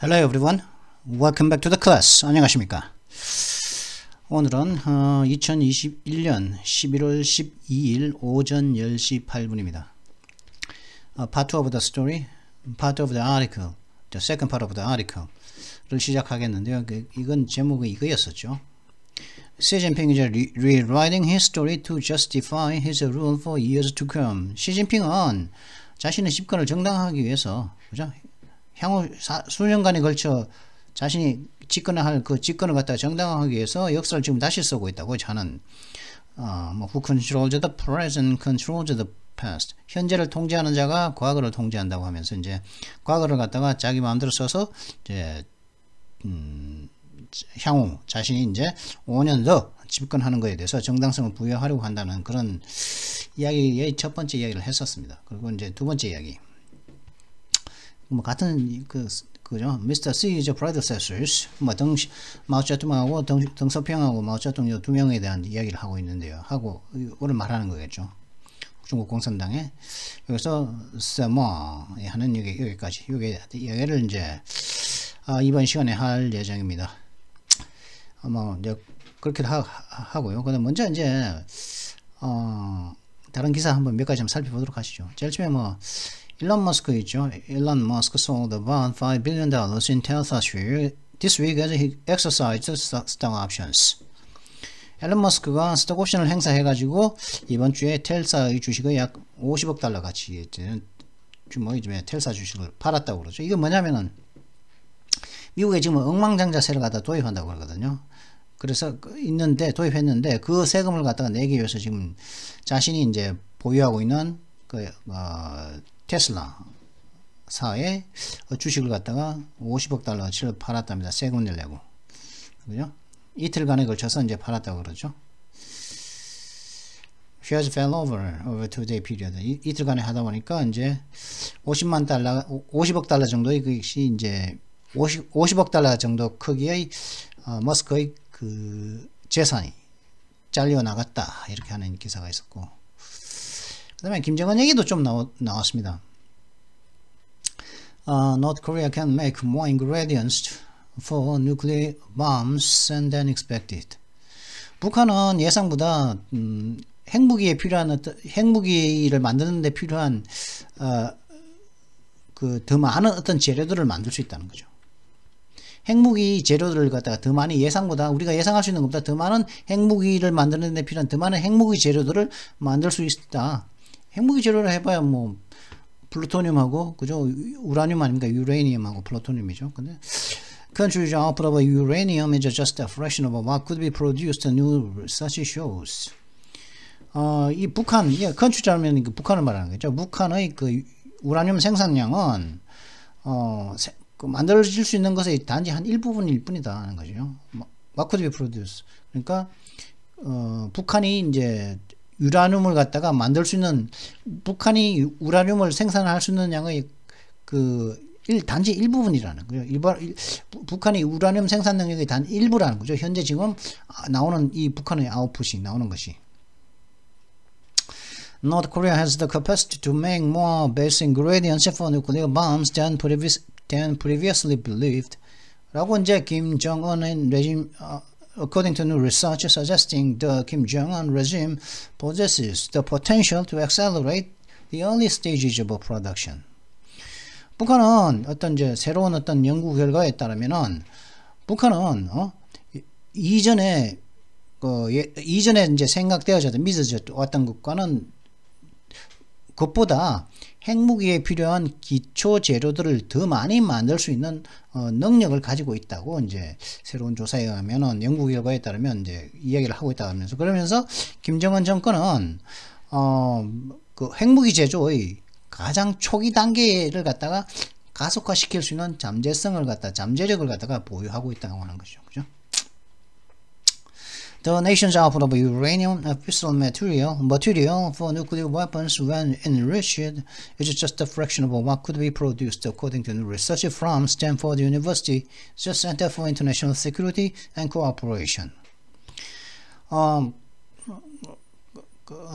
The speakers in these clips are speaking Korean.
Hello everyone. Welcome back to the class. 안녕하십니까? 오늘은 2021년 11월 12일 오전 10시 8분입니다. Part 2 of the story, part of the article, the second part of the article를 시작하겠는데요. 이건 제목이 이거였었죠. Xi Jinping is rewriting his story to justify his rule for years to come. 시진핑은 자신의 집권을 정당화하기 위해서, 그죠? 향후 수년간에 걸쳐 자신이 집권할 그 집권을 갖다가 정당화하기 위해서 역사를 지금 다시 쓰고 있다고 저는 who controls the present controls the past. 현재를 통제하는 자가 과거를 통제한다고 하면서 이제 과거를 갖다가 자기 마음대로 써서 이제 향후 자신이 이제 5년 더 집권하는 것에 대해서 정당성을 부여하려고 한다는 그런 이야기의 첫 번째 이야기를 했었습니다. 그리고 이제 두 번째 이야기. 뭐 같은 그죠? Mr. Xi's predecessors, 마오쩌둥하고 덩서평하고 마오쩌둥 두 명에 대한 이야기를 하고 있는데요. 오늘 말하는 거겠죠. 중국 공산당에 여기서 뭐 하는 여기까지 여기를 이제 이번 시간에 할 예정입니다. 뭐 이제 그렇게 하고요. 그다음 먼저 이제 다른 기사 한번 몇 가지 한번 살펴보도록 하시죠. 제일 처음에 뭐 일론 머스크 있죠. 일론 머스크 sold about $5 billion in Tesla shares this week as he exercised stock options. 일론 머스크가 스톡 옵션을 행사해가지고 이번 주에 텔사의 주식의 약 50억 달러 가치 주머니에 텔사 주식을 팔았다고 그러죠. 이거 뭐냐면은 미국에 지금 억만장자세를 갖다 도입한다고 그러거든요. 그래서 도입했는데 그 세금을 갖다가 내기 위해서 지금 자신이 이제 보유하고 있는 테슬라사의 주식을 갖다가 50억 달러치를 팔았답니다. 세금 내려고. 그죠? 이틀간에 걸쳐서 이제 팔았다고 그러죠. Shares fell over 2-day period. 이틀간에 하다 보니까 이제 50억 달러 정도의 것이 이제 50억 달러 정도 크기의 머스크의 그 재산이 잘려 나갔다. 이렇게 하는 기사가 있었고. 그 다음에 김정은 얘기도 좀 나왔습니다. North Korea can make more ingredients for nuclear bombs than expected. 북한은 예상보다 핵무기를 만드는 데 필요한 더 많은 어떤 재료들을 만들 수 있다는 거죠. 핵무기 재료들을 갖다가 더 많이 예상보다 우리가 예상할 수 있는 것보다 더 많은 핵무기를 만드는 데 필요한 더 많은 핵무기 재료들을 만들 수 있다. 핵무기 재료를 해봐야 뭐 플루토늄하고 그죠? 우라늄 아닙니까? 유레니엄하고 플루토늄이죠. 근데 country's output of uranium is just a fraction of what could be produced. New research shows. 이 북한, country라면 북한을 말하는 거죠. 북한의 그 우라늄 생산량은 만들어질 수 있는 것의 단지 한 일부분일 뿐이다 하는 거죠. What could be produced. 그러니까 북한이 이제 유라늄을 갖다가 만들 수 있는 북한이 우라늄을 생산할 수 있는 양의 단지 일부분이라는 거예요. 북한이 우라늄 생산 능력의 단 일부라는 거죠. 현재 지금 나오는 이 북한의 아웃풋이 나오는 것이. North Korea has the capacity to make more basic ingredients for nuclear bombs than previously believed. 라고 이제 김정은의 regime according to new research suggesting the Kim Jong-un regime possesses the potential to accelerate the early stages of production. 북한은 새로운 연구 결과에 따르면은 북한은 이전에 이제 생각되어졌던 믿어져 왔던 것보다 핵무기에 필요한 기초 재료들을 더 많이 만들 수 있는 능력을 가지고 있다고 이제 새로운 조사에 의하면은 연구 결과에 따르면 이제 이야기를 하고 있다고 하면서 그러면서 김정은 정권은 그 핵무기 제조의 가장 초기 단계를 갖다가 가속화시킬 수 있는 잠재력을 갖다가 보유하고 있다고 하는 거죠. 그죠? The nation's output of uranium, a fissile material for nuclear weapons when enriched, is just a fraction of what could be produced, according to new research from Stanford University's Center for International Security and Cooperation.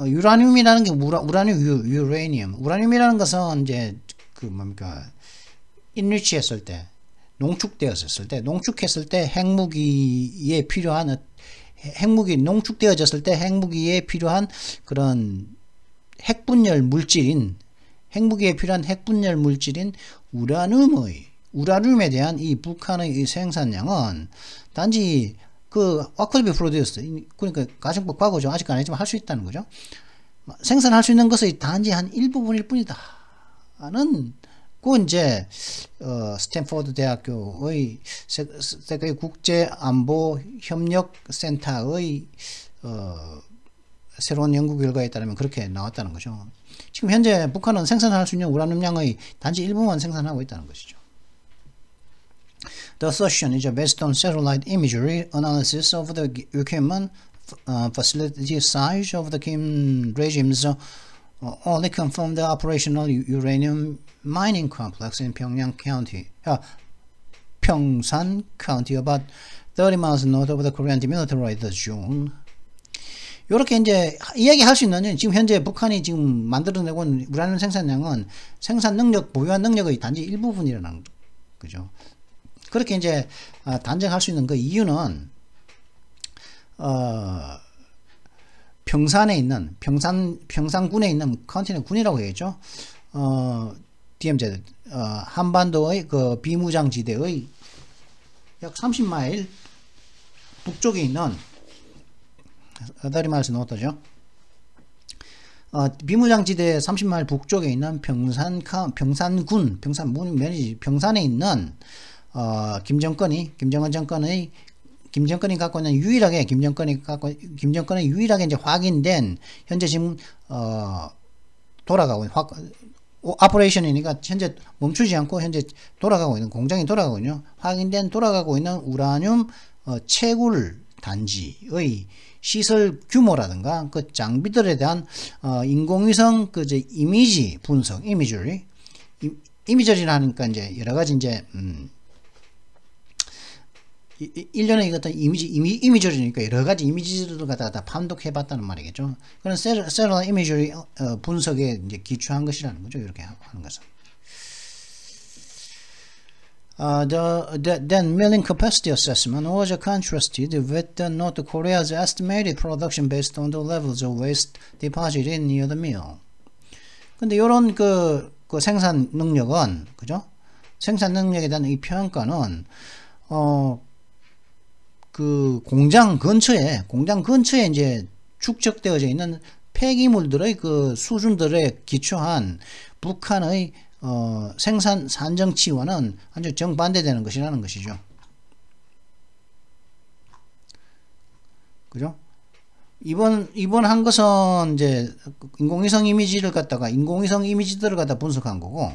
유라늄이라는 게 유라늄이라는 것은 이제 enrich했을 때 농축되었을 때, 농축했을 때 핵무기에 필요한 농축되어졌을 때 핵무기에 필요한 그런 핵분열 물질인 핵무기에 필요한 핵분열 물질인 우라늄에 대한 이 북한의 이 생산량은 단지 what could be produced, 그러니까 가정법 과거죠. 아직 안 했지만 할 수 있다는 거죠. 생산할 수 있는 것의 단지 한 일부분일 뿐이다 는 그 이제 스탠포드 대학교의 세계 국제안보협력센터의 새로운 연구 결과에 따르면 그렇게 나왔다는 거죠. 지금 현재 북한은 생산할 수 있는 우라늄량의 단지 일부만 생산하고 있다는 것이죠. The assertion is based on satellite imagery analysis of the equipment, facility size of the Kim regime's only confirmed the operational uranium mining complex in Pyongyang County, Pyeongsan County, about 30 miles north of the Korean demilitarized zone. 요렇게 이제 이야기할 수 있는 지금 현재 북한이 지금 만들어내고 있는 우라늄 생산량은 생산 능력, 보유한 능력의 단지 일부분이라는 거죠. 그렇게 이제 단정할 수 있는 그 이유는 평산에 있는 평산군에 있는 컨티넨 군이라고 해야죠. DMZ 한반도의 그 비무장지대의 약 30마일 북쪽에 있는 다리마을에서 넣었다죠. 비무장지대 30마일 북쪽에 있는 평산에 있는 김정은 정권의 갖고 있는 김정권의 유일하게 이제 확인된 현재 지금 돌아가고 있는 오퍼레이션이니까 현재 멈추지 않고 현재 돌아가고 있는 공장이 돌아가고 있는 확인된 돌아가고 있는 우라늄 채굴 단지의 시설 규모라든가 그 장비들에 대한 인공위성 그 이제 이미지 분석 이미저리라니까 이제 여러 가지 이제 일련의 어떤 이미저리니까 여러 가지 이미지들을 갖다가 다 판독해 봤다는 말이겠죠. 그런 셀러 이미저리 분석에 이제 기초한 것이라는 거죠. 이렇게 하는 것은. Then milling capacity assessment was contrasted with North Korea's estimated production based on the levels of waste deposited near the mill. 근데 이런 그 생산 능력은, 그죠? 생산 능력에 대한 이 평가는, 그 공장 근처에 이제 축적되어져 있는 폐기물들의 그 수준들에 기초한 북한의 생산 산정치와는 아주 정반대되는 것이라는 것이죠. 그죠? 이번 한 것은 이제 인공위성 이미지들을 갖다 분석한 거고,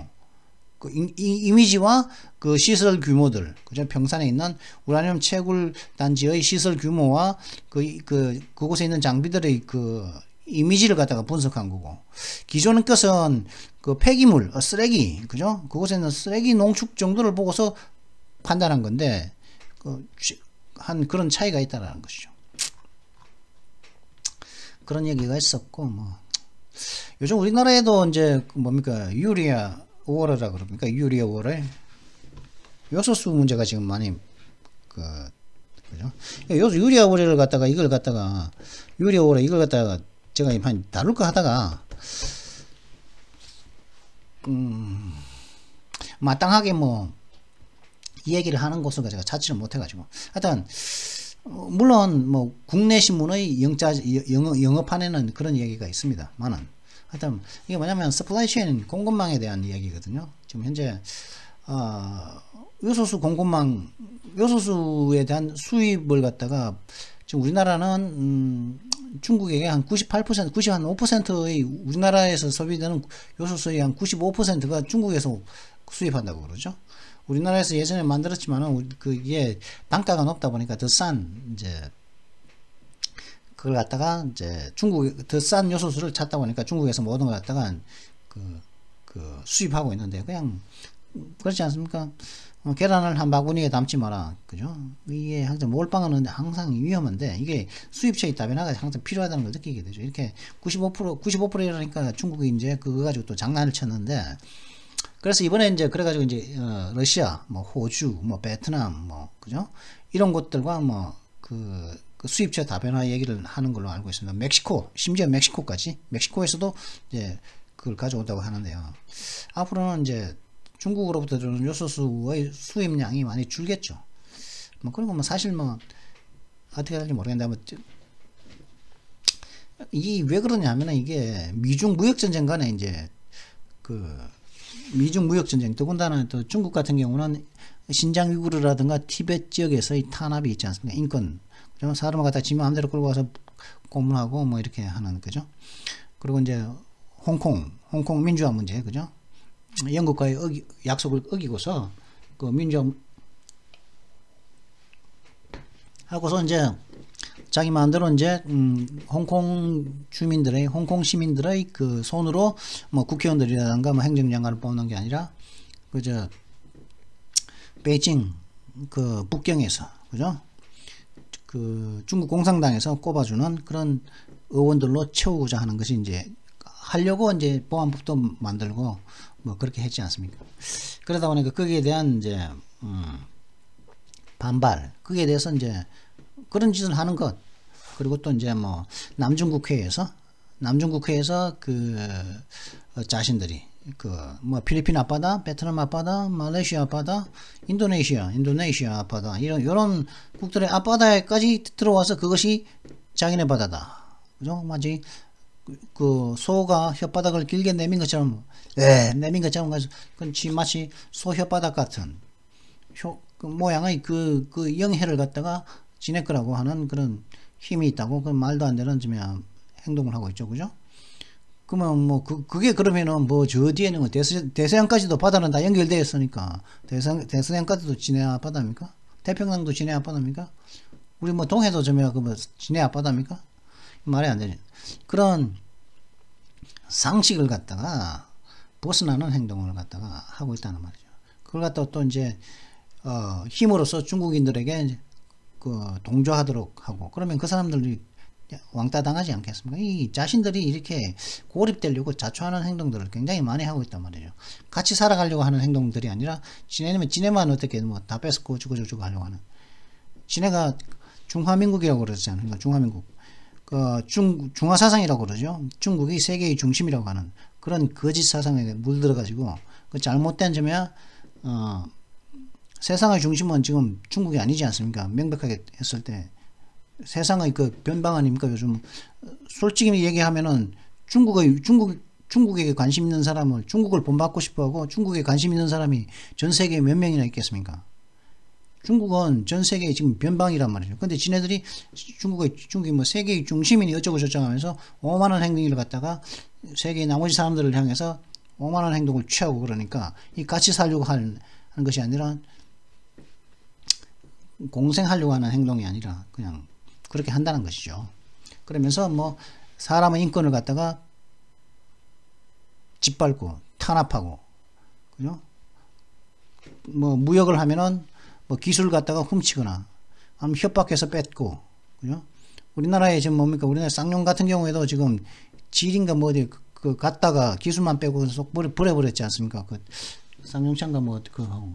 그 이미지와 그 시설 규모들, 그죠? 평산에 있는 우라늄 채굴 단지의 시설 규모와 그곳에 있는 장비들의 그 이미지를 갖다가 분석한 거고, 기존의 것은 그 폐기물, 쓰레기, 그죠? 그곳에 있는 쓰레기 농축 정도를 보고서 판단한 건데, 한 그런 차이가 있다라는 것이죠. 그런 얘기가 있었고, 뭐 요즘 우리나라에도 이제 뭡니까 유리아 오어라 그럽니까? 유리아 오어라 요소수 문제가 지금 많이 그죠? 유리아 오어를 갖다가 이걸 갖다가 제가 한 다룰까 하다가 마땅하게 뭐 이 얘기를 하는 곳을 제가 찾지를 못해가지고 하여튼 물론 뭐 국내 신문의 영어판에는 그런 얘기가 있습니다만은 하여튼 이게 뭐냐면 서플라이 체인 공급망에 대한 이야기거든요. 지금 현재 요소수에 대한 수입을 갖다가 지금 우리나라는 중국에게 한 98%, 95%의 우리나라에서 소비되는 요소수의 한 95%가 중국에서 수입한다고 그러죠. 우리나라에서 예전에 만들었지만은 그게 단가가 높다 보니까 더 싼 이제 그걸 갖다가 이제 중국 더 싼 요소수를 찾다 보니까 중국에서 모든 걸 갖다가 수입하고 있는데 그냥 그렇지 않습니까? 계란을 한 바구니에 담지 마라. 그죠? 이게 항상 몰빵하는데 항상 위험한데 이게 수입처의 다변화가 항상 필요하다는 걸 느끼게 되죠. 이렇게 95%이라니까 중국이 이제 그거 가지고 또 장난을 쳤는데 그래서 이번에 이제 그래가지고 이제 러시아, 뭐 호주, 뭐 베트남, 뭐 그죠? 이런 곳들과 뭐 그 수입처 다변화 얘기를 하는 걸로 알고 있습니다. 멕시코, 심지어 멕시코까지, 멕시코에서도 이제 그걸 가져온다고 하는데요. 앞으로는 이제 중국으로부터 들어오는 요소수의 수입량이 많이 줄겠죠. 뭐 그리고 뭐 사실 뭐 어떻게 될지 모르겠는데 뭐 이 왜 그러냐면은 이게 미중 무역 전쟁 간에 이제 그 미중 무역 전쟁, 더군다나 또 중국 같은 경우는 신장 위구르라든가 티베트 지역에서의 탄압이 있지 않습니까? 인권, 그죠? 사람을 갖다 지 마음대로 끌고 와서 고문하고 뭐 이렇게 하는, 그죠? 그리고 이제 홍콩 민주화 문제, 그죠? 영국과의 약속을 어기고서 그 민주화 하고서 이제 자기 마음대로 이제 홍콩 시민들의 그 손으로 뭐 국회의원들이라든가 뭐 행정장관을 뽑는 게 아니라 그저 베이징 그 북경에서, 그죠? 그 중국 공산당에서 꼽아주는 그런 의원들로 채우고자 하는 것이 이제 하려고 이제 보안법도 만들고 뭐 그렇게 했지 않습니까? 그러다 보니까 거기에 대한 이제 반발, 거기에 대해서 이제 그런 짓을 하는 것, 그리고 또 이제 뭐 남중국해에서 그 자신들이 그 뭐 필리핀 앞바다, 베트남 앞바다, 말레이시아 앞바다, 인도네시아 앞바다, 이런 국들의 앞바다에까지 들어와서 그것이 자기네 바다다, 그죠? 마치 그 소가 혓바닥을 길게 내민 것처럼, 내민 것처럼 가서 마치 소 혓바닥 같은 그 모양의 그 영해를 갖다가 지낼 거라고 하는 그런 힘이 있다고, 그 말도 안 되는 행동을 하고 있죠, 그죠? 그러면 뭐 그게 그러면은 뭐 저 뒤에는 뭐 대서양까지도 바다는 다 연결되어 있으니까 대서양까지도 지내 앞바다입니까? 태평양도 지내 앞바다입니까? 우리 뭐 동해도 그 뭐 지내 앞바다입니까? 말이 안 되죠. 그런 상식을 갖다가 벗어나는 행동을 갖다가 하고 있다는 말이죠. 그걸 갖다가 또 이제 힘으로써 중국인들에게 그 동조하도록 하고, 그러면 그 사람들이 왕따 당하지 않겠습니까? 이 자신들이 이렇게 고립되려고 자초하는 행동들을 굉장히 많이 하고 있단 말이죠. 같이 살아가려고 하는 행동들이 아니라 지네만 어떻게 뭐 다 뺏고 주고 하려고 하는, 지네가 중화민국이라고 그러지 않습니까? 중화민국, 그 중화사상이라고 그러죠. 중국이 세계의 중심이라고 하는 그런 거짓 사상에 물들어가지고, 그 잘못된 점이야 세상의 중심은 지금 중국이 아니지 않습니까? 명백하게 했을 때 세상의 그 변방 아닙니까? 요즘 솔직히 얘기하면은 중국에게 관심 있는 사람을, 중국을 본받고 싶어하고 중국에 관심 있는 사람이 전 세계에 몇 명이나 있겠습니까? 중국은 전 세계에 지금 변방이란 말이죠. 근데 지네들이 중국이 뭐 세계의 중심이니 어쩌고 저쩌고 하면서 오만한 행동을 갖다가 세계의 나머지 사람들을 향해서 오만한 행동을 취하고, 그러니까 이 같이 살려고 하는 것이 아니라, 공생하려고 하는 행동이 아니라 그냥 그렇게 한다는 것이죠. 그러면서 뭐 사람의 인권을 갖다가 짓밟고 탄압하고, 그죠? 뭐 무역을 하면은 뭐 기술 갖다가 훔치거나 아니면 협박해서 뺏고, 그죠? 우리나라에 지금 뭡니까? 우리나라 쌍용 같은 경우에도 지금 질인가 뭐 어디 그 갖다가 기술만 빼고 쏙 버려버렸지 않습니까? 그 쌍용차인가 뭐 그거 하고,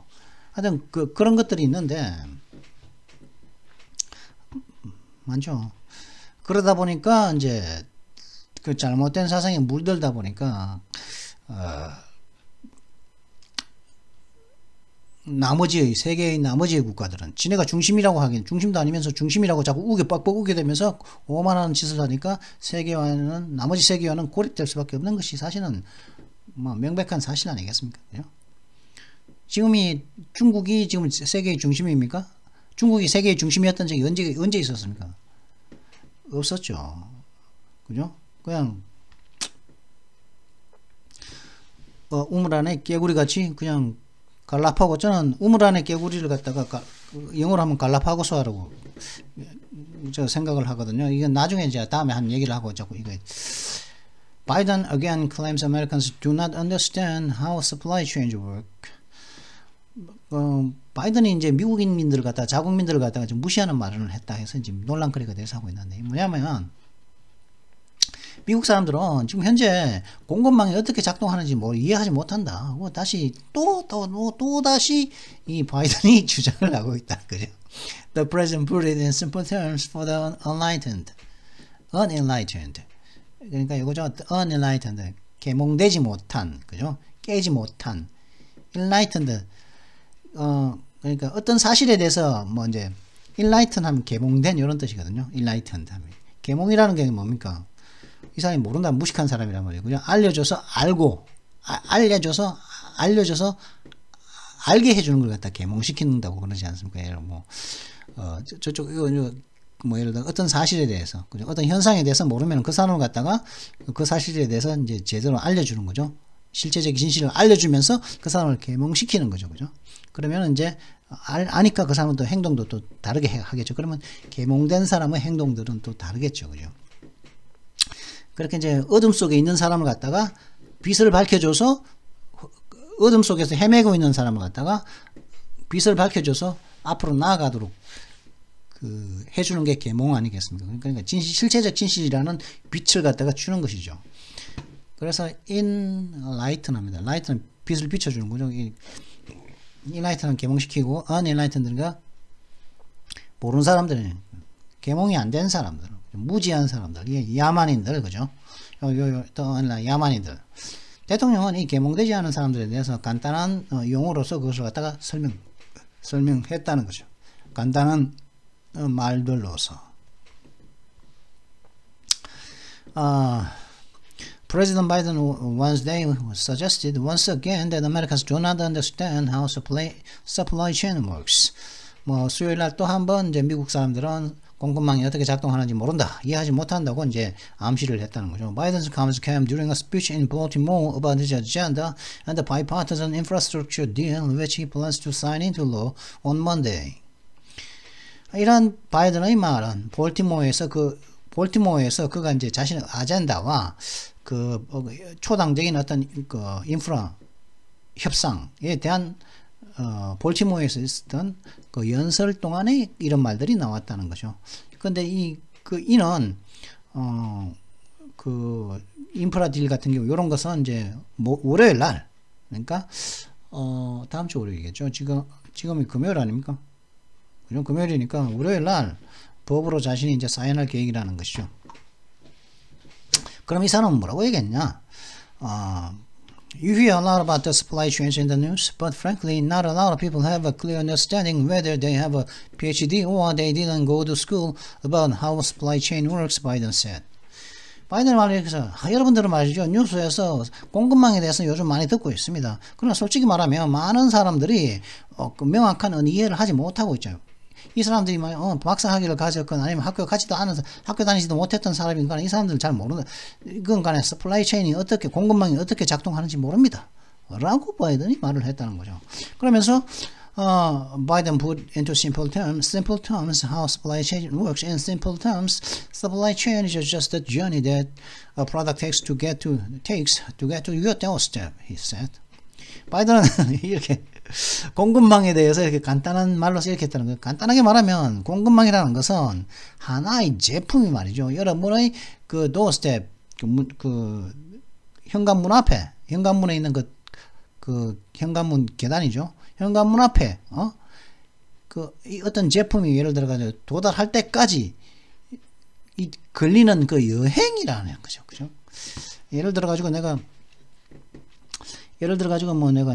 하여튼 그런 것들이 있는데 많죠. 그러다 보니까 이제 그 잘못된 사상에 물들다 보니까 세계의 나머지의 국가들은 지네가 중심이라고 하긴 중심도 아니면서 중심이라고 자꾸 빡빡 우게 되면서 오만한 짓을 하니까 나머지 세계와는 고립될 수밖에 없는 것이 사실은 뭐 명백한 사실 아니겠습니까? 지금이 중국이 지금 세계의 중심입니까? 중국이 세계의 중심이었던 적이 언제 있었습니까? 없었죠. 그죠? 그냥 우물 안에 깨구리 같이 그냥 갈라파고, 저는 우물 안에 깨구리를 갖다가 영어로 하면 갈라파고스라고 저 생각을 하거든요. 이건 나중에 이제 다음에 한 얘기를 하고 자꾸 이거. Biden again claims Americans do not understand how supply chains work. 바이든이 이제 미국인민들을 갖다가, 자국민들을 갖다가 좀 무시하는 말을 했다 해서 지금 논란거리가 돼서 하고 있는데, 뭐냐면 미국 사람들은 지금 현재 공급망이 어떻게 작동하는지 뭐 이해하지 못한다. 다시 다시 이 바이든이 주장을 하고 있다. 그죠? The president put it in simple terms for the unenlightened. 그러니까 이거죠. unenlightened. 계몽되지 못한, 그죠? 깨지 못한. enlightened. 그러니까 어떤 사실에 대해서 뭐 이제 enlighten 하면 계몽된 이런 뜻이거든요. enlightened 하면. 계몽이라는 게 뭡니까? 이 사람이 모른다면 무식한 사람이란 말이에요. 그냥 알려줘서 알고, 알려줘서 알게 해주는 걸 갖다 계몽시킨다고 그러지 않습니까? 예를 뭐, 뭐 예를 들어 어떤 사실에 대해서, 그죠? 어떤 현상에 대해서 모르면 그 사람을 갖다가 그 사실에 대해서 이제 제대로 알려주는 거죠. 실제적인 진실을 알려주면서 그 사람을 계몽시키는 거죠. 그죠? 그러면 이제 아니까 그 사람은 또 행동도 또 다르게 하겠죠. 그러면 계몽된 사람의 행동들은 또 다르겠죠. 그죠? 그렇게 이제 어둠 속에 있는 사람을 갖다가 빛을 밝혀줘서 어둠 속에서 헤매고 있는 사람을 갖다가 빛을 밝혀줘서 앞으로 나아가도록 그 해주는 게 계몽 아니겠습니까? 그러니까 실체적 진실이라는 빛을 갖다가 주는 것이죠. 그래서 enlighten 합니다. light는 빛을 비춰주는 거죠. enlighten은 계몽시키고 unenlightened가 모르는 사람들은 계몽이 안 된 사람들, 무지한 사람들, 야만인들, 그죠? 또 야만인들. 대통령은 이 계몽되지 않은 사람들에 대해서 간단한 용어로서 그것을 갖다가 설명했다는 거죠. 간단한 말들로서. President Biden Wednesday suggested once again that Americans do not understand how supply chain works. 뭐 수요일 날 또 한 번 이제 미국 사람들은 공급망이 어떻게 작동하는지 모른다, 이해하지 못한다고 이제 암시를 했다는 거죠. Biden's comments came during a speech in Baltimore about his agenda and the bipartisan infrastructure deal which he plans to sign into law on Monday. 이런 바이든의 말은 볼티모어에서 그가 이제 자신의 아젠다와 그 초당적인 어떤 그 인프라 협상에 대한 볼티모어에서 있었던 그 연설 동안에 이런 말들이 나왔다는 거죠. 근데 이는 그 인프라 딜 같은 경우 이런 것은 이제 월요일 날, 그러니까 다음 주 월요일이겠죠. 지금이 금요일 아닙니까? 그죠? 금요일이니까 월요일 날 법으로 자신이 이제 사인할 계획이라는 것이죠. 그럼 이 사람은 뭐라고 얘기했냐? You hear a lot about the supply chains in the news, but frankly, not a lot of people have a clear understanding whether they have a PhD or they didn't go to school about how supply chain works, Biden said. 바이든 말에서 여러분들은 말이죠. 뉴스에서 공급망에 대해서 요즘 많이 듣고 있습니다. 그러나 솔직히 말하면 많은 사람들이 그 명확한 이해를 하지 못하고 있죠. 이 사람들이 박사학위를 가졌거나 아니면 학교 다니지도 못했던 사람인가 이 사람들은 잘 모른다. 이건 간에 서플라이 체인이 공급망이 어떻게 작동하는지 모릅니다. 라고 바이든이 말을 했다는 거죠. 그러면서 Biden put into simple terms how supply chain works. In simple terms, supply chain is just the journey that a product takes to get to your doorstep, he said. 바이든은 이렇게 공급망에 대해서 이렇게 간단한 말로서 이렇게 했다는 거예요. 간단하게 말하면 공급망이라는 것은 하나의 제품이 말이죠. 여러분의 그 도어스텝, 그 현관문 앞에, 현관문에 있는 그 현관문 계단이죠. 현관문 앞에 이 어떤 제품이 예를 들어가지고 도달할 때까지 걸리는 그 여행이라는 거죠. 그죠? 예를 들어가지고 내가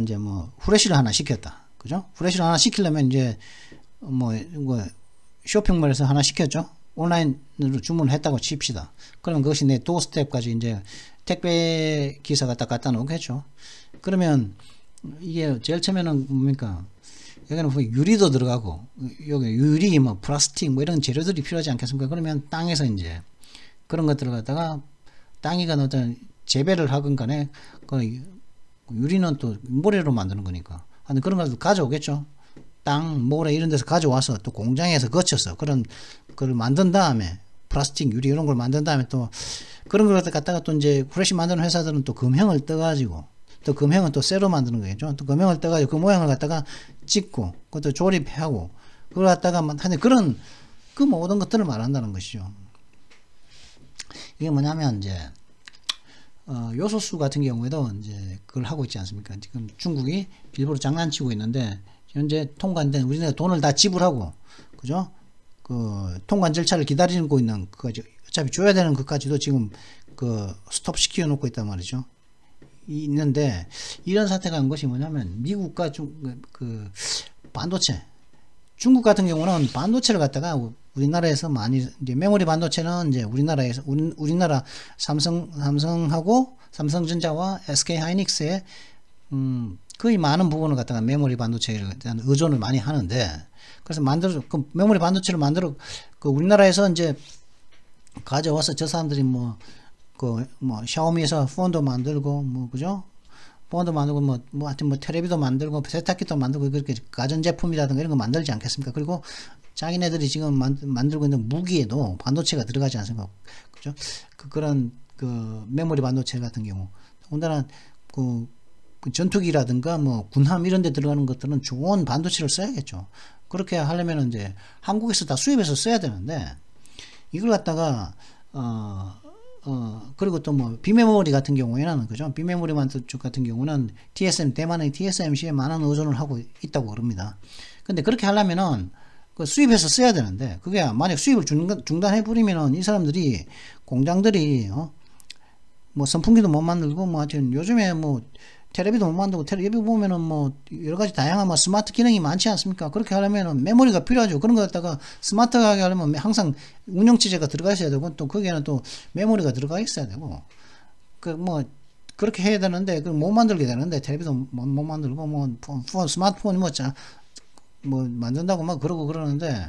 이제 후레쉬를 하나 시켰다. 그죠? 후레쉬를 하나 시키려면 이제 쇼핑몰에서 하나 시켰죠. 온라인으로 주문을 했다고 칩시다. 그러면 그것이 내 도어스텝까지 이제 택배 기사가 딱 갖다 놓겠죠. 그러면 이게 제일 처음에는 뭡니까? 여기는 유리도 들어가고, 여기 유리, 플라스틱, 이런 재료들이 필요하지 않겠습니까? 그러면 땅에서 이제 그런 것들을 갖다가 땅이가 어떤 재배를 하건 간에 유리는 또 모래로 만드는 거니까. 그런 걸 가져오겠죠. 땅, 모래 이런 데서 가져와서 또 공장에서 거쳐서 그걸 만든 다음에 플라스틱, 유리 이런 걸 만든 다음에 또 그런 걸 갖다가 또 이제 후레쉬 만드는 회사들은 또 금형을 떠가지고 또 금형은 또 쇠로 만드는 거겠죠. 또 금형을 떠가지고 그 모양을 갖다가 찍고 그것도 조립하고 그걸 갖다가 하는 그런 그 모든 것들을 말한다는 것이죠. 이게 뭐냐면 이제 요소수 같은 경우에도 이제 그걸 하고 있지 않습니까? 지금 중국이 일부러 장난치고 있는데 현재 통관된 우리나라 돈을 다 지불하고 그죠? 그 통관 절차를 기다리고 있는 그까지 어차피 줘야 되는 것까지도 지금 그 스톱 시켜 놓고 있단 말이죠. 있는데 이런 사태가 한 것이 뭐냐면 미국과 그 반도체 중국 같은 경우는 반도체를 갖다가 우리나라에서 많이 이제 메모리 반도체는 이제 우리나라 삼성하고 삼성전자와 SK 하이닉스의 거의 많은 부분을 갖다가 메모리 반도체에 대한 의존을 많이 하는데 그래서 그 메모리 반도체를 그 우리나라에서 이제 가져와서 저 사람들이 샤오미에서 폰도 만들고 그죠? 폰도 만들고 하여튼 텔레비도 만들고 세탁기도 만들고 그렇게 가전제품이라든가 이런 거 만들지 않겠습니까? 그리고 자기네들이 지금 만들고 있는 무기에도 반도체가 들어가지 않습니까? 그죠? 그런 메모리 반도체 같은 경우 더군다나 그 전투기라든가 군함 이런 데 들어가는 것들은 좋은 반도체를 써야겠죠. 그렇게 하려면 이제 한국에서 다 수입해서 써야 되는데 이걸 갖다가 그리고 또 비메모리 같은 경우에는 그죠? 비메모리 반도체 같은 경우는 대만의 TSMC에 많은 의존을 하고 있다고 그럽니다. 근데 그렇게 하려면은 그 수입해서 써야 되는데 그게 만약 수입을 중단해 버리면은 이 사람들이 공장들이 선풍기도 못 만들고 하여튼 요즘에 텔레비도 못 만들고 텔레비 보면은 여러 가지 다양한 스마트 기능이 많지 않습니까? 그렇게 하려면은 메모리가 필요하죠. 그런 거 갖다가 스마트하게 하려면 항상 운영체제가 들어가 있어야 되고 또 거기에는 또 메모리가 들어가 있어야 되고 그렇게 해야 되는데 못 만들게 되는데 텔레비도 못 만들고 스마트폰이 만든다고 그러고 그러는데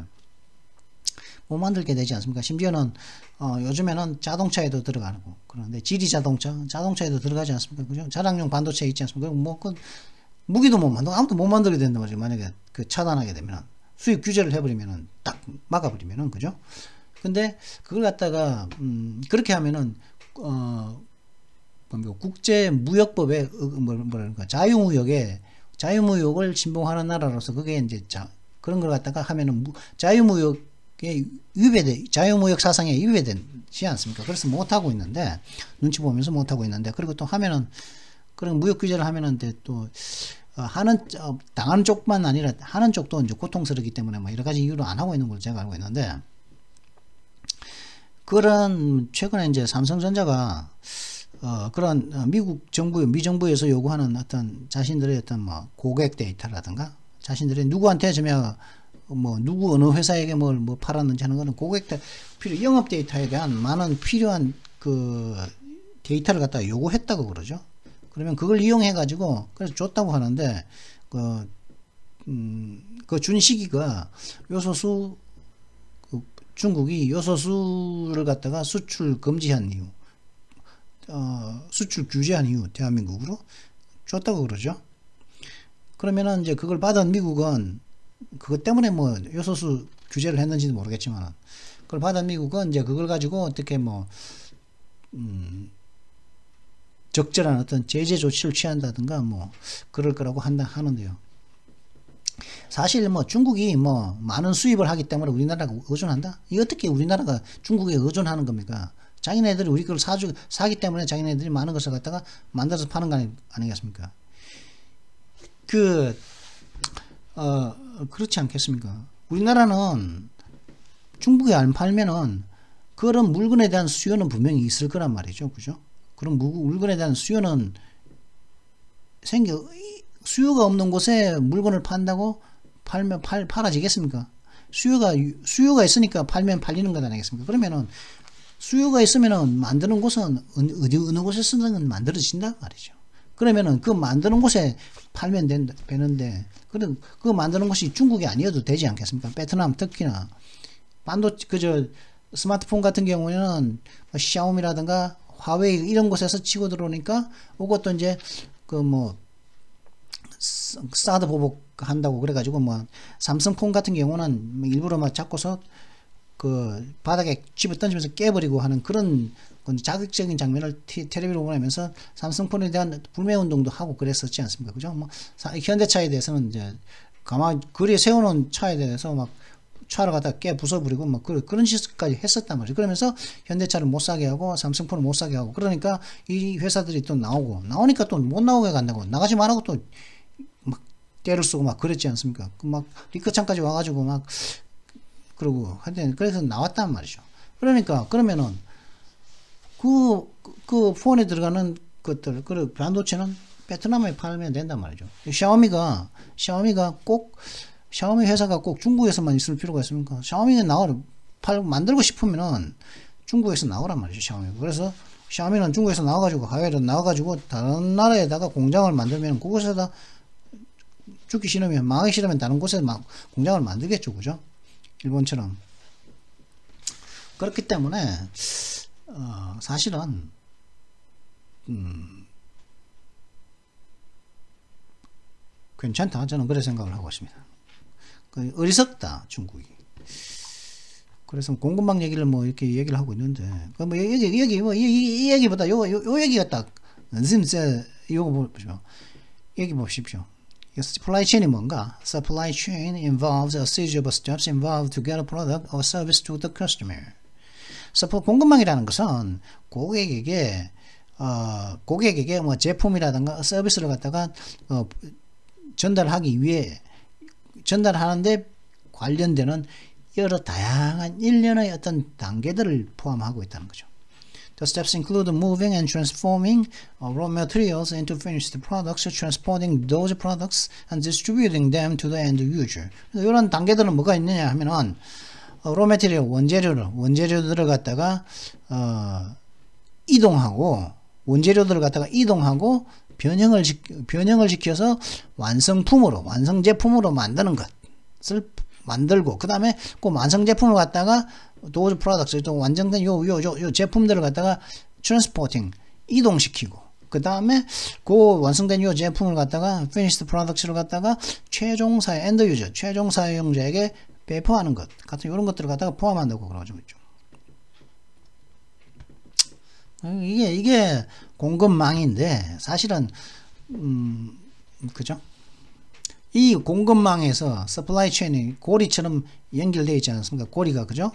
못 만들게 되지 않습니까? 심지어는 요즘에는 자동차에도 들어가고 그런데 지리 자동차에도 들어가지 않습니까? 그죠? 자랑용 반도체 있지 않습니까? 무기도 못 만들고 아무도 못 만들게 된단 말이죠. 만약에 차단하게 되면 수입 규제를 해버리면은 딱 막아버리면은 그죠? 근데 그걸 갖다가 그렇게 하면은 국제 무역법에 자유무역을 침봉하는 나라로서 그게 이제 그런 걸 갖다가 하면은 자유무역 사상에 위배되지 않습니까? 그래서 못하고 있는데, 눈치 보면서 못하고 있는데, 그리고 또 하면은, 그런 무역 규제를 하면은 또, 당하는 쪽만 아니라 하는 쪽도 이제 고통스럽기 때문에 여러 가지 이유로 안 하고 있는 걸로 제가 알고 있는데, 최근에 이제 삼성전자가, 미국 미정부에서 요구하는 어떤 자신들의 어떤 고객 데이터라든가, 자신들이 누구한테 누구 어느 회사에게 뭘 팔았는지 하는 거는 영업 데이터에 대한 많은 필요한 데이터를 갖다가 요구했다고 그러죠. 그러면 그걸 이용해 가지고 그래서 줬다고 하는데 준 시기가 요소수 중국이 요소수를 갖다가 수출 금지한 이유 수출 규제한 이유 대한민국으로 줬다고 그러죠. 그러면은 이제 그걸 받은 미국은 그것 때문에 요소수 규제를 했는지도 모르겠지만 그걸 받은 미국은 이제 그걸 가지고 어떻게 적절한 어떤 제재 조치를 취한다든가 그럴 거라고 하는데요. 사실 중국이 많은 수입을 하기 때문에 우리나라가 의존한다? 이 어떻게 우리나라가 중국에 의존하는 겁니까? 자기네들이 우리 걸 사기 때문에 자기네들이 많은 것을 갖다가 만들어서 파는 거 아니겠습니까? 그렇지 않겠습니까? 우리나라는 중국에 안 팔면은 그런 물건에 대한 수요는 분명히 있을 거란 말이죠. 그죠? 그런 물건에 대한 수요는 수요가 없는 곳에 물건을 판다고 팔아지겠습니까? 수요가 있으니까 팔면 팔리는 것 아니겠습니까? 그러면은 수요가 있으면은 만드는 곳은 어느 곳에서는 만들어진다 말이죠. 그러면은 그 만드는 곳에 팔면 되는데, 그거 만드는 곳이 중국이 아니어도 되지 않겠습니까? 베트남 특히나 스마트폰 같은 경우에는 샤오미라든가 화웨이 이런 곳에서 치고 들어오니까 이것도 이제 사드 보복한다고 그래가지고 삼성폰 같은 경우는 일부러 잡고서 바닥에 집어 던지면서 깨버리고 하는 그런 자극적인 장면을 텔레비로 보내면서 삼성폰에 대한 불매운동도 하고 그랬었지 않습니까? 그죠? 현대차에 대해서는 이제 거리에 세워놓은 차에 대해서 차를 갖다 깨 부숴버리고 뭐 그런 짓까지 했었단 말이죠. 그러면서 현대차를 못 사게 하고 삼성폰을 못 사게 하고 그러니까 이 회사들이 또 나오니까 또 못 나오게 간다고 나가지 말라고 또 막 때를 쓰고 막 그랬지 않습니까? 그 막 리커창까지 와가지고 막 그러고 하여튼 그래서 나왔단 말이죠. 그러니까 그러면은 그 폰에 들어가는 것들 그 반도체는 베트남에 팔면 된단 말이죠. 샤오미가 꼭 샤오미 회사가 꼭 중국에서만 있을 필요가 있습니까? 샤오미가 만들고 싶으면은 중국에서 나오란 말이죠, 샤오미. 그래서 샤오미는 중국에서 나와가지고, 해외로 나와가지고, 다른 나라에다가 공장을 만들면, 그곳에다 죽기 싫으면, 망하기 싫으면 다른 곳에 공장을 만들겠죠, 그죠? 일본처럼. 그렇기 때문에, 사실은, 괜찮다. 저는 그렇게 생각을 하고 있습니다. 어리석다, 중국이. 그래서 공급망 얘기를 뭐 이렇게 얘기를 하고 있는데, 뭐 이 얘기보다 요 얘기가 딱, 요거 보십시오. 얘기 보십시오. Supply chain이 뭔가? Supply chain involves a series of steps involved to get a product or service to the customer. 공급망이라는 것은 고객에게 뭐 제품이라든가 서비스를 갖다가 전달하는데 관련되는 여러 다양한 일련의 어떤 단계들을 포함하고 있다는 거죠. The steps include moving and transforming raw materials into finished products, transporting those products, and distributing them to the end user. 이런 단계들은 뭐가 있느냐 하면은 raw material 원재료들을 갖다가 원재료들을 갖다가 이동하고 변형을 시켜서 완성제품으로 만드는 것을 만들고, 그 다음에 그 완성제품을 갖다가 those products, 또 완성된 요 제품들을 갖다가 transporting, 이동시키고, 그 다음에 그 완성된 요 제품을 갖다가 finished products를 갖다가 최종 사용자에게 배포하는 것 같은 이런 것들을 갖다가 포함한다고 그러고 있죠. 이게 공급망인데 사실은 그죠? 이 공급망에서 supply chain이 고리처럼 연결되어 있지 않습니까? 고리가 그죠?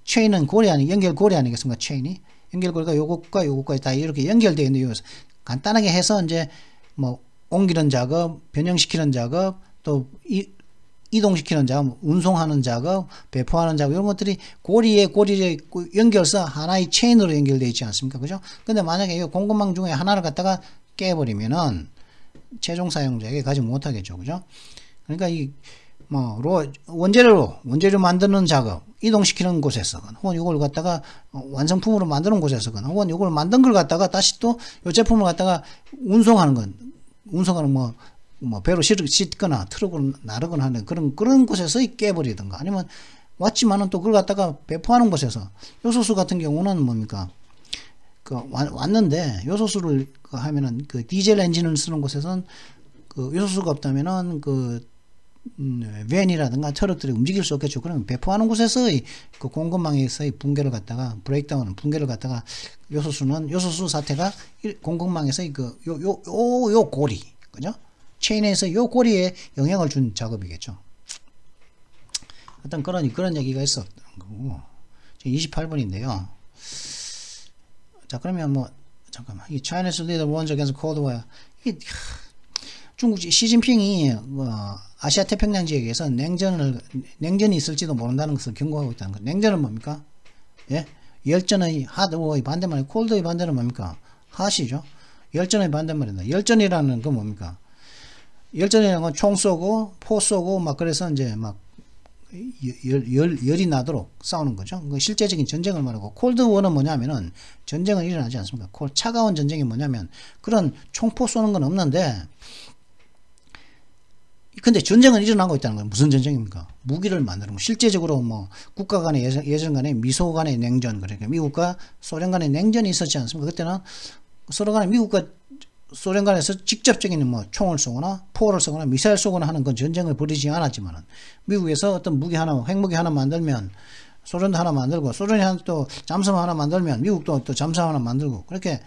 체인은 연결고리 아니겠습니까? 체인이 연결고리가 요것과 다 이렇게 연결되어 있는 간단하게 해서 이제 뭐 옮기는 작업, 변형시키는 작업, 또 이동시키는 작업, 운송하는 작업, 배포하는 작업, 이런 것들이 고리에 연결해서 하나의 체인으로 연결되어 있지 않습니까? 그죠? 근데 만약에 이 공급망 중에 하나를 갖다가 깨버리면은 최종 사용자에게 가지 못하겠죠. 그죠? 그러니까 원재료 만드는 작업, 이동시키는 곳에서건, 혹은 이걸 갖다가 완성품으로 만드는 곳에서건, 혹은 이걸 만든 걸 갖다가 다시 또 이 제품을 갖다가 운송하는 뭐 배로 싣거나 트럭으로 나르거나 하는 그런 곳에서 깨버리든가, 아니면 왔지만은 또 그걸 갖다가 배포하는 곳에서, 요소수 같은 경우는 뭡니까? 왔는데 요소수를 하면은 디젤 엔진을 쓰는 곳에서는 요소수가 없다면은 밴이라든가 트럭들이 움직일 수 없겠죠. 그러면 배포하는 곳에서의 공급망에서의 붕괴를 갖다가 붕괴를 갖다가 요소수 사태가 공급망에서의 요 고리, 그죠? 체인에서 요 고리에 영향을 준 작업이겠죠. 어떤 그런 얘기가 있었던 거고. 28번인데요. 자, 그러면 잠깐만. 이 China's leader warns against cold war. 중국 시진핑이 아시아 태평양 지역에서 냉전이 있을지도 모른다는 것을 경고하고 있다는 것. 냉전은 뭡니까? 예? 열전의 하드워의 반대말이 콜드의 반대는 뭡니까? 핫이죠. 열전의 반대말이다. 열전이라는 건 뭡니까? 열전이라는 건 총 쏘고 포 쏘고 그래서 이제 열이 나도록 싸우는 거죠. 실제적인 전쟁을 말하고, 콜드워는 뭐냐면은 전쟁은 일어나지 않습니까? 차가운 전쟁이 뭐냐면 그런 총포 쏘는 건 없는데, 근데 전쟁은 일어나고 있다는 거예요. 무슨 전쟁입니까? 무기를 만드는 거. 실제적으로 국가 간의 예전 간의 미소 간의 냉전, 그러니까 미국과 소련 간의 냉전이 있었지 않습니까? 그때는 서로 간에 미국과 소련 간에서 직접적인 총을 쏘거나 포를 쏘거나 미사일 쏘거나 하는 건 전쟁을 벌이지 않았지만은, 미국에서 어떤 핵무기 하나 만들면 소련도 하나 만들고, 소련이 또 잠수함 하나 만들면 미국도 또 잠수함 하나 만들고, 그렇게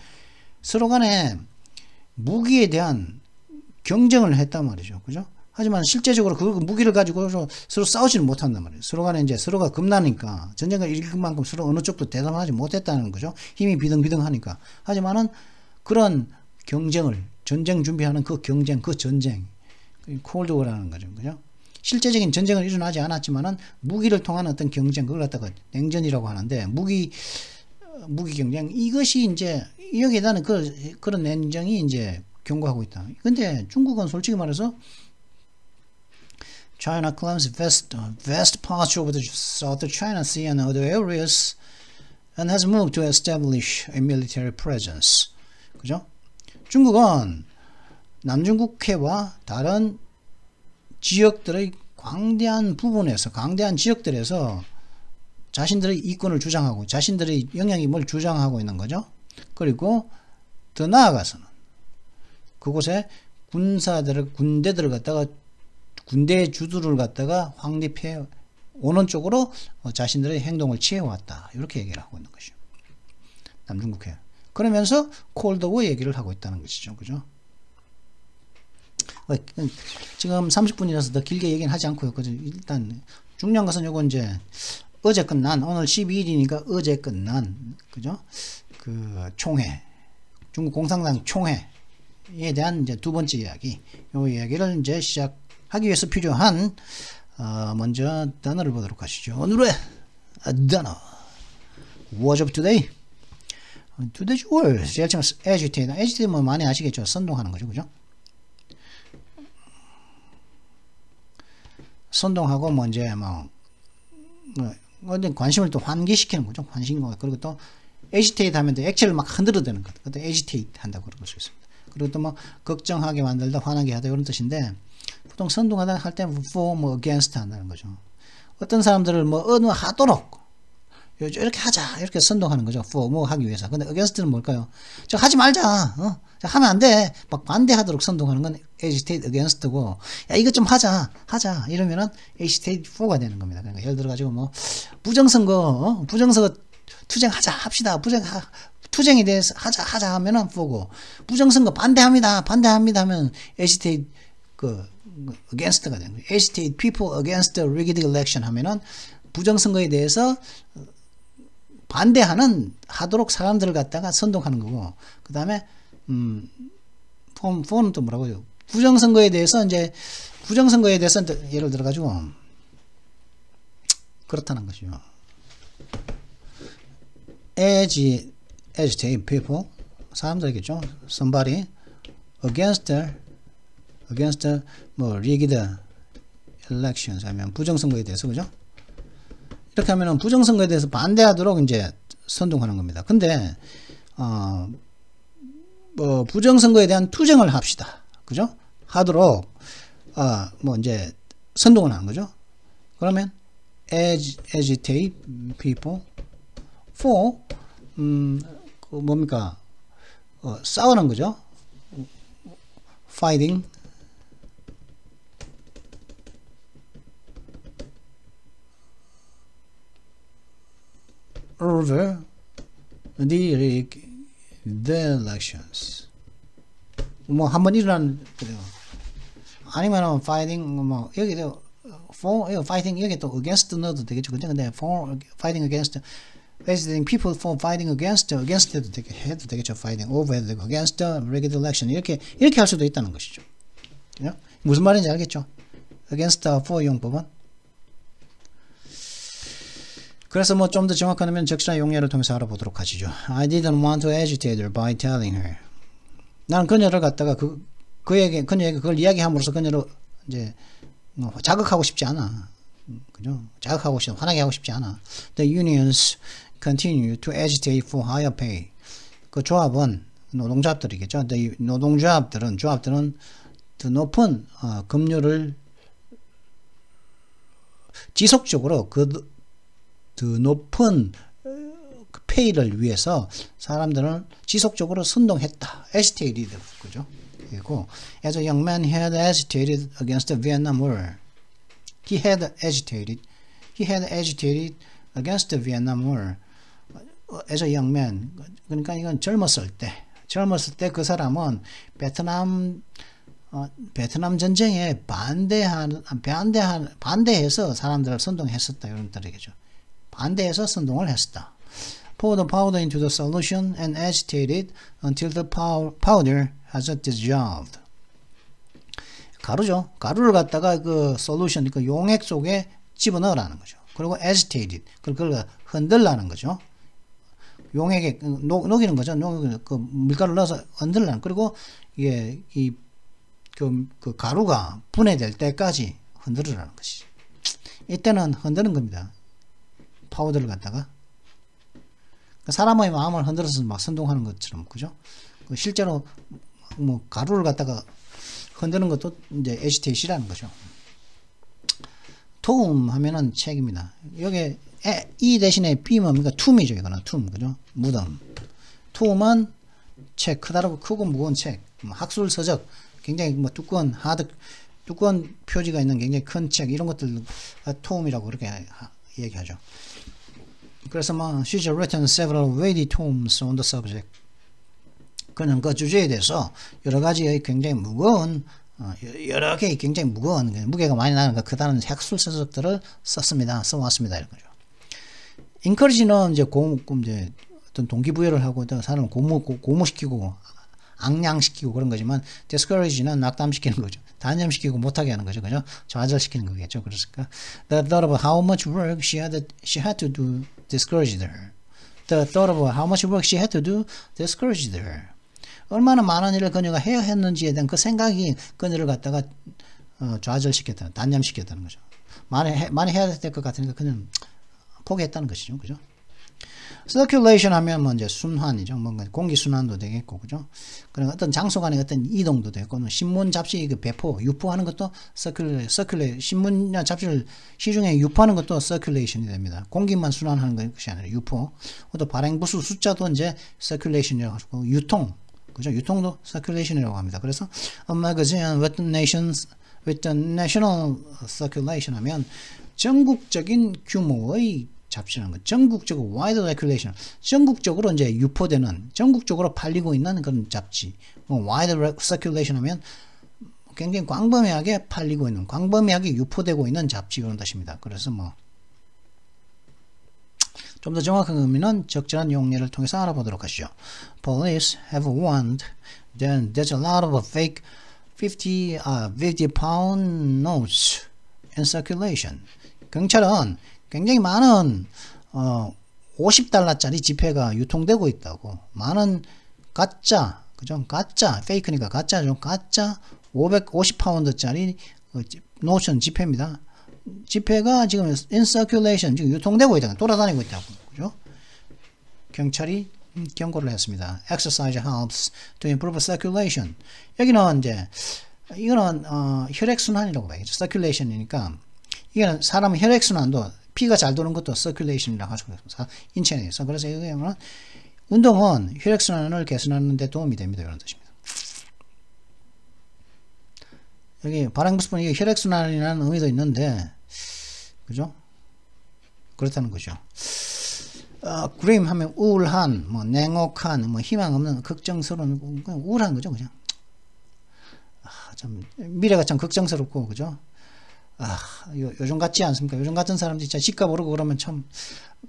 서로 간에 무기에 대한 경쟁을 했단 말이죠. 그죠? 하지만 실제적으로 그 무기를 가지고 서로 싸우지는 못한단 말이에요. 서로 간에 이제 서로가 겁나니까 전쟁을 일으킬 만큼 서로 어느 쪽도 대담하지 못했다는 거죠. 힘이 비등비등하니까. 하지만은 그런 경쟁을, 전쟁 준비하는 그 경쟁, 그 전쟁, 콜드워라는 거죠. 그죠? 실제적인 전쟁은 일어나지 않았지만은 무기를 통한 어떤 경쟁, 그걸 갖다가 냉전이라고 하는데, 무기 경쟁, 이것이 이제, 여기에 대한 그런 냉정이 이제 경고하고 있다. 근데 중국은 솔직히 말해서 China claims vast parts of the South China Sea and other areas and has moved to establish a military presence. 그죠? 중국은 남중국해와 다른 지역들의 광대한 부분에서, 광대한 지역들에서 자신들의 이권을 주장하고 자신들의 영향력을 주장하고 있는 거죠. 그리고 더 나아가서는 그곳에 군대들을 갖다가, 군대 주두를 갖다가 확립해 오는 쪽으로 자신들의 행동을 취해왔다. 이렇게 얘기를 하고 있는 것이죠. 남중국해. 그러면서 콜드워 얘기를 하고 있다는 것이죠. 그죠? 지금 30분이라서 더 길게 얘기는 하지 않고요. 그죠? 일단 중요한 것은 요거 이제 어제 끝난, 오늘 12일이니까 어제 끝난, 그죠? 그 총회, 중국 공산당 총회에 대한 이제 두 번째 이야기, 요 이야기를 이제 시작하기 위해서 필요한 먼저 단어를 보도록 하시죠. 오늘의 단어, What's up today? Today's word, 제일 처음 agitate. agitate 뭐 많이 아시겠죠? 선동하는 거죠, 그죠? 선동하고 뭐 이제 관심을 또 환기시키는 거죠. 관심과. 그리고 또 agitate 하면 또 액체를 막 흔들어대는 것. 그것도 agitate 한다고 그럴 수 있습니다. 그리고 또 뭐 걱정하게 만들다, 화나게 하다 이런 뜻인데, 보통 선동하다 할 때 for, 뭐 against 한다는 거죠. 어떤 사람들을 뭐 하도록 이렇게 하자, 이렇게 선동하는 거죠. for 뭐 하기 위해서. 근데 against는 뭘까요? 저 하지 말자, 하면 안 돼, 막 반대하도록 선동하는 건 agitate against고, 야 이것 좀 하자 이러면은 agitate for가 되는 겁니다. 그러니까 예를 들어 가지고 뭐 부정선거 투쟁하자 합시다, 투쟁에 대해서 하자 하면은 for고, 부정선거 반대합니다 하면 agitate against가 되는 거예요. agitate people against the rigged election 하면은 부정선거에 대해서 반대하는, 하도록 사람들을 갖다가 선동하는 거고, 그 다음에 for는 또 뭐라고요? 부정선거에 대해서 예를 들어 가지고 그렇다는 것이죠. agitate people, 사람들이겠죠. somebody against 뭐 rigged elections 하면 부정선거에 대해서, 그죠? 이렇게 하면은 부정선거에 대해서 반대하도록 이제 선동하는 겁니다. 근데 뭐 부정선거에 대한 투쟁을 합시다, 그죠? 하도록 뭐 이제 선동을 하는 거죠. 그러면 agitate people for 뭡니까? 싸우는 거죠. fighting over the elections. 뭐 한번 일어난, 그래요. 아니면 fighting 뭐 여기도 for fighting, 여기 또 against 넣어도 되겠죠. 근데 for fighting against, basically people for fighting against 해도 되겠죠. fighting over 해도 되고, against rigged election 이렇게 할 수도 있다는 것이죠. 그죠? 무슨 말인지 알겠죠? against for 용법은. 그래서 뭐 좀 더 정확하면 적시나 용례를 통해서 알아보도록 하시죠. I didn't want to agitate her by telling her. 나는 그녀를 갖다가 그녀에게 그걸 이야기함으로써 그녀를 이제 자극하고 싶지 않아. 그죠? 화나게 하고 싶지 않아. The unions continue to agitate for higher pay. 그 조합은 노동조합들이겠죠. 노동조합들은 더 높은 급료를 지속적으로 더 높은 페이를 위해서 사람들은 지속적으로 선동했다. agitated, 그죠? 그리고 as a young man, he had agitated against the Vietnam War. He had agitated against the Vietnam War. as a young man, 그러니까 이건 젊었을 때 그 사람은 베트남 베트남 전쟁에 반대해서 사람들을 선동했었다. 이런 뜻이겠죠. 반대해서 선동을 했었다. Pour the powder into the solution and agitate it until the powder has dissolved. 가루죠. 가루를 갖다가 그 솔루션, 그 용액 속에 집어넣으라는 거죠. 그리고 agitate it. 그걸 흔들라는 거죠. 용액에 녹이는 거죠. 그 밀가루를 넣어서 흔들라는. 그리고 이게 그 가루가 분해될 때까지 흔들으라는 것이죠. 이때는 흔드는 겁니다. 파우더를 갖다가 사람의 마음을 흔들어서 막 선동하는 것처럼, 그죠? 실제로 뭐 가루를 갖다가 흔드는 것도 이제 에지테이시라는 거죠. 토움 하면은 책입니다. 여기 이 대신에 B 뭡니까? 툼이죠. 이거는 툼, 그죠? 무덤. 툼은 책, 크고 무거운 책, 학술 서적, 굉장히 뭐 두꺼운 표지가 있는 굉장히 큰 책, 이런 것들 톰이라고 그렇게 얘기하죠. 그래서 뭐 she's written several weighty tomes on the subject. 그는 그 주제에 대해서 여러 가지의 굉장히 무거운 여러 개의 굉장히 무거운 무게가 많이 나는 그 크다는 학술 서적들을 써왔습니다. 이런 거죠. encourage는 이제 이제 어떤 동기부여를 하고 사람을 고무시키고 앙냥시키고 그런 거지만 discourage는 낙담시키는 거죠. 단념시키고 못하게 하는 거죠. 그죠? 좌절시키는 거겠죠. 그러니까 the thought of how much work she had to do discouraged her. The thought of how much work she had to do discouraged her. 얼마나 많은 일을 그녀가 해야 했는지에 대한 그 생각이 그녀를 갖다가 좌절시켰다, 단념시켰다는 거죠. 많이 해야 될 것 같으니까 그녀는 포기했다는 것이죠. 그죠? circulation 하면 뭐 이제 순환이죠. 뭔가 공기 순환도 되겠고, 그죠? 그리고 어떤 장소 간의 어떤 이동도 되고, 신문 잡지 그 배포, 유포하는 것도 신문이나 잡지를 시중에 유포하는 것도 circulation이 됩니다. 공기만 순환하는 것이 아니라 유포. 또 발행부수 숫자도 이제 circulation이라고 하고, 유통, 그죠? 유통도 circulation이라고 합니다. 그래서 a magazine with the national circulation 하면 전국적인 규모의 잡지라는 거. 전국적으로 wide circulation. 전국적으로 이제 유포되는, 전국적으로 팔리고 있는 그런 잡지. wide circulation 하면 굉장히 광범위하게 팔리고 있는, 광범위하게 유포되고 있는 잡지, 그런 뜻입니다. 그래서 뭐 좀 더 정확한 의미는 적절한 용례를 통해서 알아보도록 하시죠. Police have warned that there's a lot of fake 50-pound notes in circulation. 경찰은 굉장히 많은 50달러짜리 지폐가 유통되고 있다고. 많은 가짜, 그죠? 가짜, 페이크니까 가짜죠. 가짜 550파운드짜리 노션 지폐입니다. 지폐가 지금 in circulation, 지금 유통되고 있다, 돌아다니고 있다고, 그죠? 경찰이 경고를 했습니다. Exercise helps to improve circulation. 여기는 이제 이거는 혈액순환이라고 봐야겠죠. circulation이니까 이거는 사람 혈액순환도, 피가 잘 도는 것도 circulation이라고 하죠. 인체 내에서. 그래서 이거는 운동은 혈액순환을 개선하는 데 도움이 됩니다. 이런 뜻입니다. 여기 발행부수분, 이게 혈액순환이라는 의미도 있는데, 그죠? 그렇다는 거죠. grim 하면 우울한, 뭐 냉혹한, 뭐 희망 없는, 걱정스러운, 그냥 우울한 거죠. 그냥 참 미래가 참 걱정스럽고, 그죠? 요즘 같지 않습니까? 요즘 같은 사람들이 진짜 집값 오르고 그러면 참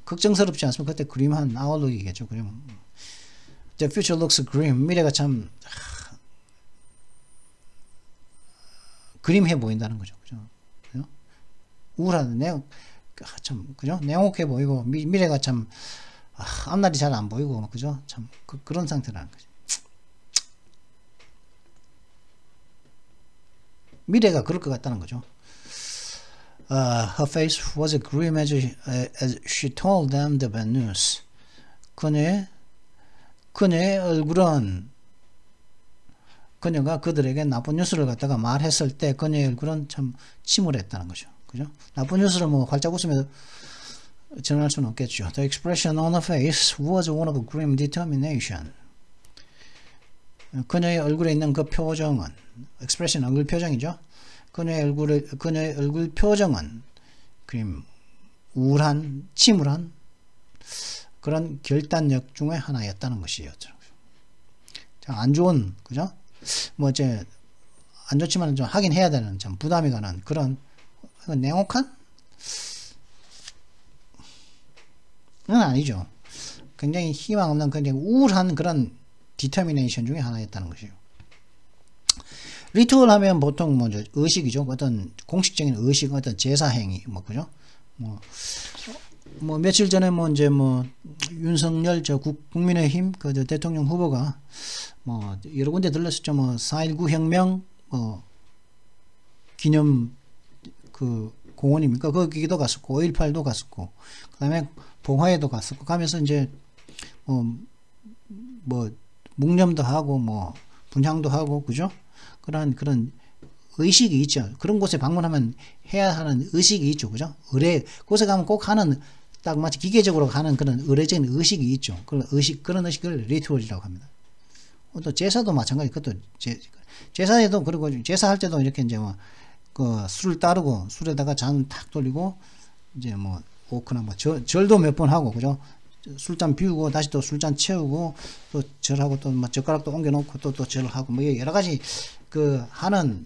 걱정스럽지 않습니까? 그때 그림한 아웃룩이겠죠. 그림. The future looks grim. 미래가 참 그림해 보인다는 거죠. 그죠? 우울한, 참, 그죠? 냉혹해 보이고, 미래가 참, 앞날이 잘 안 보이고, 그죠? 참, 그런 상태라는 거죠. 미래가 그럴 것 같다는 거죠. Her face was grim as she told them the bad news. 그녀의 얼굴은, 그녀가 그들에게 나쁜 뉴스를 갖다가 말했을 때 그녀의 얼굴은 참 침울했다는 거죠. 그죠? 나쁜 뉴스를 뭐 활짝 웃으며 전할 수는 없겠죠. The expression on her face was one of grim determination. 그녀의 얼굴에 있는 그 표정은, expression 얼굴 표정이죠. 그녀의 얼굴 표정은 그림 우울한, 침울한 그런 결단력 중에 하나였다는 것이었죠. 자, 안 좋은, 그죠? 뭐 이제 안 좋지만 좀 하긴 해야 되는 좀 부담이 가는 그런 냉혹한? 그건 아니죠. 굉장히 희망 없는 굉장히 우울한 그런 디터미네이션 중에 하나였다는 것이죠. 리투얼 하면 보통 뭐 의식이죠. 어떤 공식적인 의식, 어떤 제사 행위, 뭐 그죠? 뭐 며칠 전에 뭐 이제 뭐 윤석열 국민의힘 그 대통령 후보가 뭐 여러 군데 들렀었죠. 뭐 4.19 혁명 기념 그 공원입니까? 거기도 갔었고 5.18도 갔었고 그다음에 봉화에도 갔었고 가면서 이제 뭐 묵념도 하고 뭐 분향도 하고 그죠? 그런 의식이 있죠. 그런 곳에 방문하면 해야 하는 의식이 있죠. 그죠? 곳에 가면 꼭 하는 딱 마치 기계적으로 가는 그런 의례적인 의식이 있죠. 그런 의식을 리투얼이라고 합니다. 또 제사도 마찬가지. 그것도 제사에도 그리고 제사할 때도 이렇게 이제 뭐 그 술을 따르고 술에다가 잔 탁 돌리고 이제 뭐 오크나 뭐 절도 몇 번 하고 그죠? 술잔 비우고 다시 또 술잔 채우고 또 절하고 또 뭐 젓가락도 옮겨 놓고 또 절하고 뭐 여러 가지 그 하는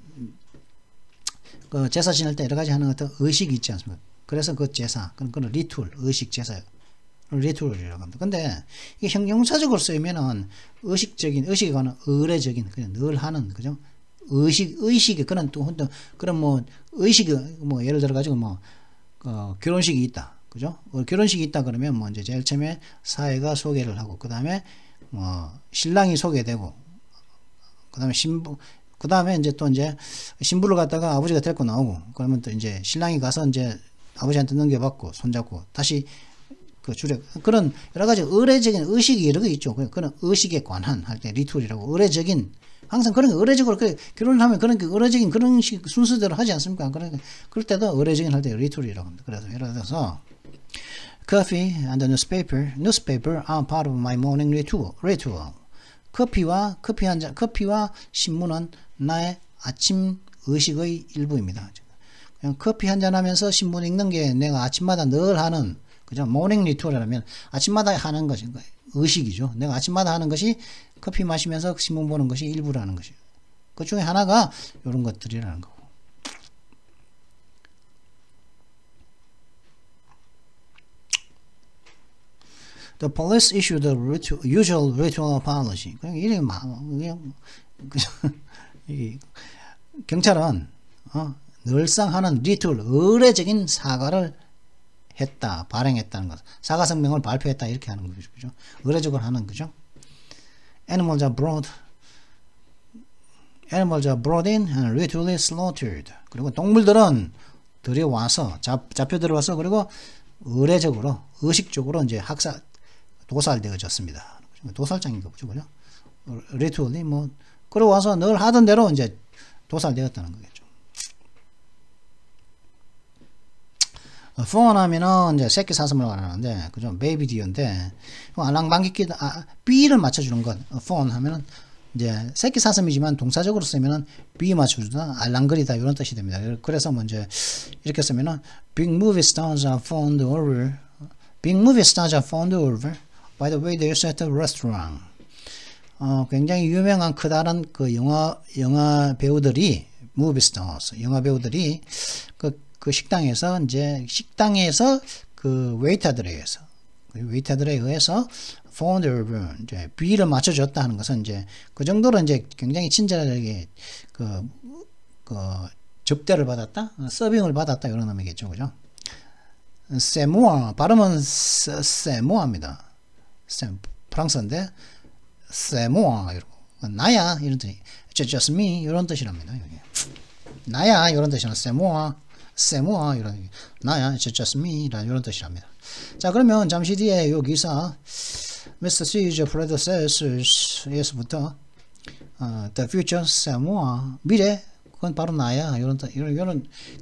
그 제사 지낼 때 여러 가지 하는 어떤 의식이 있지 않습니까? 그래서 그 제사 그건 리투얼 의식 제사 리투얼이라고 합니다. 근데 이게 형용사적으로 쓰이면은 의식에 관한 의례적인 그냥 늘 하는 그죠? 의식이 그런 뭐 의식이 뭐 예를 들어 가지고 뭐 결혼식이 있다. 그죠? 결혼식이 있다 그러면 뭐 이제 제일 처음에 사회가 소개를 하고 그다음에 뭐 신랑이 소개되고 그다음에 이제 또 이제 신부를 갖다가 아버지가 데리고 나오고 그러면 또 이제 신랑이 가서 이제 아버지한테 넘겨받고 손잡고 다시 그 그런 여러 가지 의례적인 의식이 여러 개 있죠. 그런 의식에 관한 할 때 리투얼이라고 의례적인 항상 그런 게 의례적으로 결혼을 하면 그런 게 의례적인 그런 식 순서대로 하지 않습니까? 그럴 때도 의례적인 할 때 리투얼이라고 합니다. 그래서 예를 들어서 Coffee and the newspaper are part of my morning ritual. 커피와 신문은 나의 아침 의식의 일부입니다. 그냥 커피 한잔 하면서 신문 읽는 게 내가 아침마다 늘 하는 그죠? 모닝 리투얼이라면 아침마다 하는 것이 의식이죠. 내가 아침마다 하는 것이 커피 마시면서 신문 보는 것이 일부라는 것이에요. 그 중에 하나가 이런 것들이라는 거고. The police issued the usual ritual apology. 그냥 경찰은 늘상 하는 리투얼 의례적인 사과를 했다, 발행했다는 것. 사과 성명을 발표했다 이렇게 하는 거죠. 그죠? 의례적으로 하는 거죠. Animals are brought in and ritually slaughtered. 그리고 동물들은 들여와서 잡혀 들어와서 그리고 의례적으로 의식적으로 이제 도살되어졌습니다. 도살장인 거죠, 그죠? 리투얼이 뭐 그러고 와서 늘 하던 대로 이제 도살되었다는 거겠죠. fawn 하면은 이제 새끼 사슴을 말하는데, 그죠? 베이비 디어인데, 알랑방귀 B를 맞춰주는 것. fawn 하면은 이제 새끼 사슴이지만 동사적으로 쓰면은 B 맞춰주다, 알랑거리다 이런 뜻이 됩니다. 그래서 먼저 이렇게 쓰면은 big movie stars are fawned over by the way they set the restaurant. 굉장히 유명한 크다란 그 영화 배우들이 movie stars, 영화 배우들이 그 식당에서 그 웨이터들에 의해서 fawned over 이제 B를 맞춰줬다 하는 것은 이제 그 정도로 이제 굉장히 친절하게 그 접대를 받았다, 서빙을 받았다 이런 의미겠죠, 그죠? 세모아 발음은 세모아입니다. 프랑스인데 세모아 나야 이런 뜻이, just me 이런 뜻이랍니다. 여기. 나야 이런 뜻이나 세모아 이런 나야 just me 이런 뜻이랍니다. 자, 그러면 잠시 뒤에 요 기사 Mr. C's predecessors에서부터 the future 세모아 미래 그건 바로 나야 이런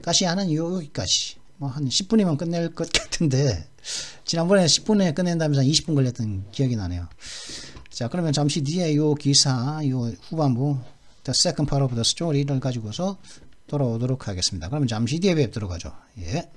까시 하는 여기까지 뭐 한 10분이면 끝낼 것 같은데 지난번에 10분에 끝낸다면서 20분 걸렸던 기억이 나네요. 자, 그러면 잠시 뒤에 요 기사 요 후반부 the second part of the story를 가지고서 돌아오도록 하겠습니다. 그러면 잠시 뒤에 뵙도록 하죠. 예.